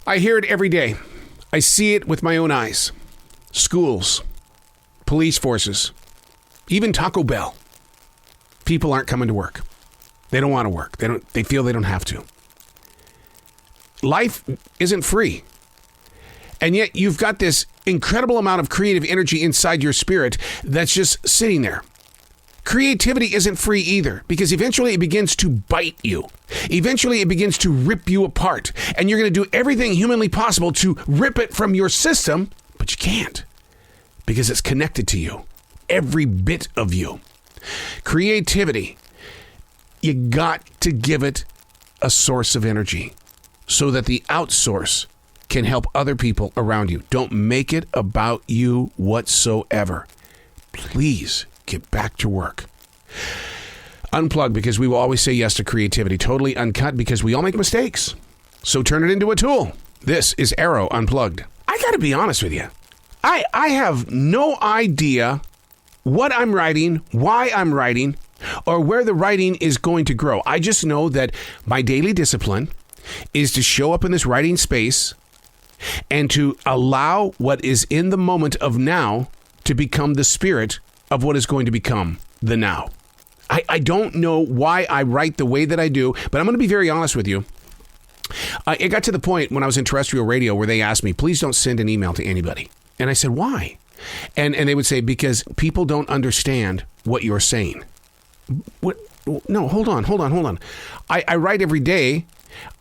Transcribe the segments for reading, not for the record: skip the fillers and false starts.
I hear it every day. I see it with my own eyes. Schools, police forces, even Taco Bell. People aren't coming to work. They don't want to work. They feel they don't have to. Life isn't free. And yet you've got this incredible amount of creative energy inside your spirit that's just sitting there. Creativity isn't free either, because eventually it begins to bite you. Eventually it begins to rip you apart. And you're going to do everything humanly possible to rip it from your system, but you can't, because it's connected to you. Every bit of you. Creativity, you got to give it a source of energy so that the outsource can help other people around you. Don't make it about you whatsoever. Please get back to work. Unplugged, because we will always say yes to creativity. Totally uncut, because we all make mistakes. So turn it into a tool. This is Arroe Unplugged. I got to be honest with you. I have no idea what I'm writing, why I'm writing, or where the writing is going to grow. I just know that my daily discipline is to show up in this writing space and to allow what is in the moment of now to become the spirit of what is going to become the now. I don't know why I write the way that I do, but I'm going to be very honest with you. It got to the point when I was in terrestrial radio where they asked me, please don't send an email to anybody. And I said, why? And they would say, because people don't understand what you're saying. What? No, hold on. I write every day.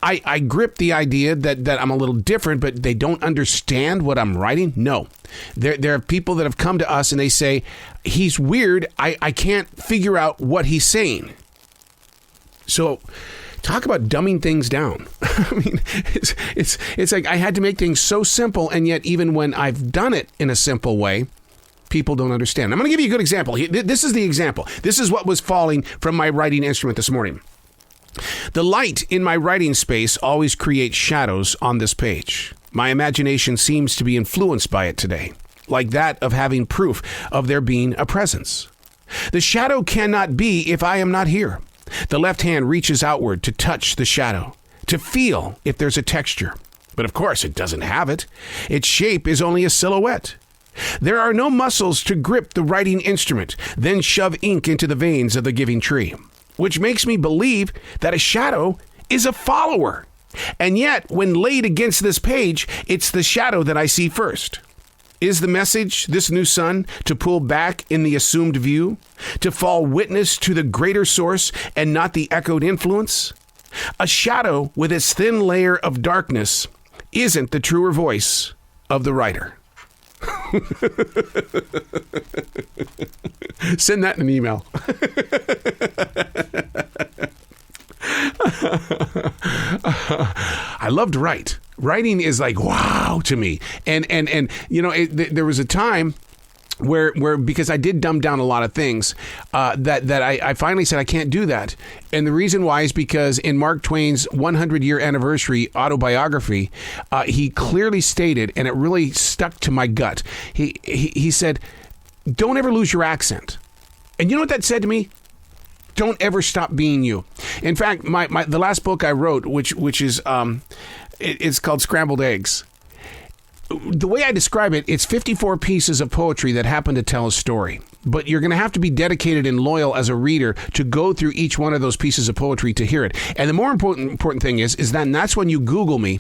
I grip the idea that I'm a little different, but they don't understand what I'm writing. No, there are people that have come to us and they say, he's weird. I can't figure out what he's saying. So talk about dumbing things down. I mean, it's like I had to make things so simple. And yet even when I've done it in a simple way, people don't understand. I'm going to give you a good example. This is the example. This is what was falling from my writing instrument this morning. The light in my writing space always creates shadows on this page. My imagination seems to be influenced by it today, like that of having proof of there being a presence. The shadow cannot be if I am not here. The left hand reaches outward to touch the shadow, to feel if there's a texture. But of course, it doesn't have it. Its shape is only a silhouette. There are no muscles to grip the writing instrument, then shove ink into the veins of the giving tree, which makes me believe that a shadow is a follower. And yet, when laid against this page, it's the shadow that I see first. Is the message, this new sun, to pull back in the assumed view? To fall witness to the greater source and not the echoed influence? A shadow with its thin layer of darkness isn't the truer voice of the writer. Send that in an email. I love to write. Writing is like wow to me, and you know there was a time where because I did dumb down a lot of things that I finally said I can't do that, and the reason why is because in Mark Twain's 100-year anniversary autobiography, he clearly stated, and it really stuck to my gut. He said, "Don't ever lose your accent," and you know what that said to me? Don't ever stop being you. In fact, the last book I wrote, which is it's called Scrambled Eggs. The way I describe it, it's 54 pieces of poetry that happen to tell a story. But you're going to have to be dedicated and loyal as a reader to go through each one of those pieces of poetry to hear it. And the more important thing is that's when you Google me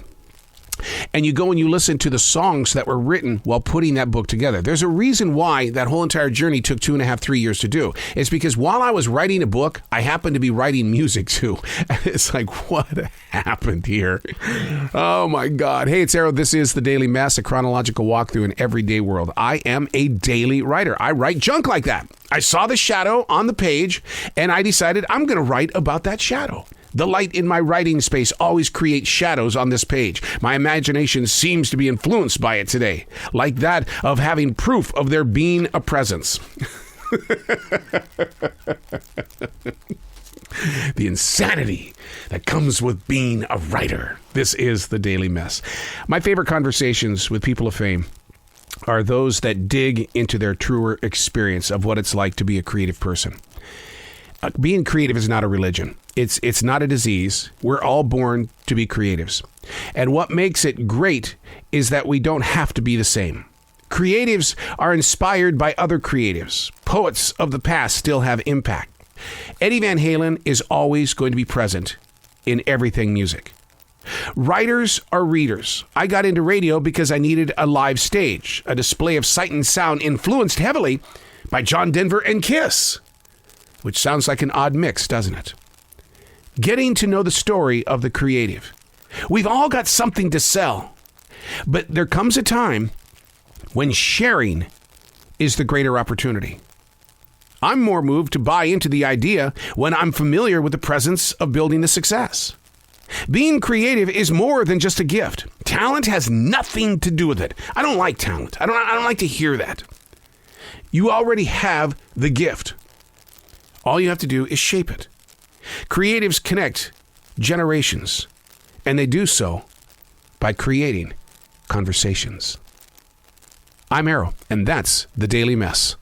and you go and you listen to the songs that were written while putting that book together. There's a reason why that whole entire journey took 2.5, 3 years to do. It's because while I was writing a book, I happened to be writing music too. And it's like, what happened here? Oh my God. Hey, it's Arroe. This is The Daily Mess, a chronological walkthrough in everyday world. I am a daily writer. I write junk like that. I saw the shadow on the page and I decided I'm going to write about that shadow. The light in my writing space always creates shadows on this page. My imagination seems to be influenced by it today, like that of having proof of there being a presence. The insanity that comes with being a writer. This is The Daily Mess. My favorite conversations with people of fame are those that dig into their truer experience of what it's like to be a creative person. Being creative is not a religion. It's not a disease. We're all born to be creatives. And what makes it great is that we don't have to be the same. Creatives are inspired by other creatives. Poets of the past still have impact. Eddie Van Halen is always going to be present in everything music. Writers are readers. I got into radio because I needed a live stage, a display of sight and sound influenced heavily by John Denver and Kiss, which sounds like an odd mix, doesn't it? Getting to know the story of the creative. We've all got something to sell, but there comes a time when sharing is the greater opportunity. I'm more moved to buy into the idea when I'm familiar with the presence of building the success. Being creative is more than just a gift. Talent has nothing to do with it. I don't like talent. I don't like to hear that. You already have the gift. All you have to do is shape it. Creatives connect generations, and they do so by creating conversations. I'm Arroe, and that's the Daily Mess.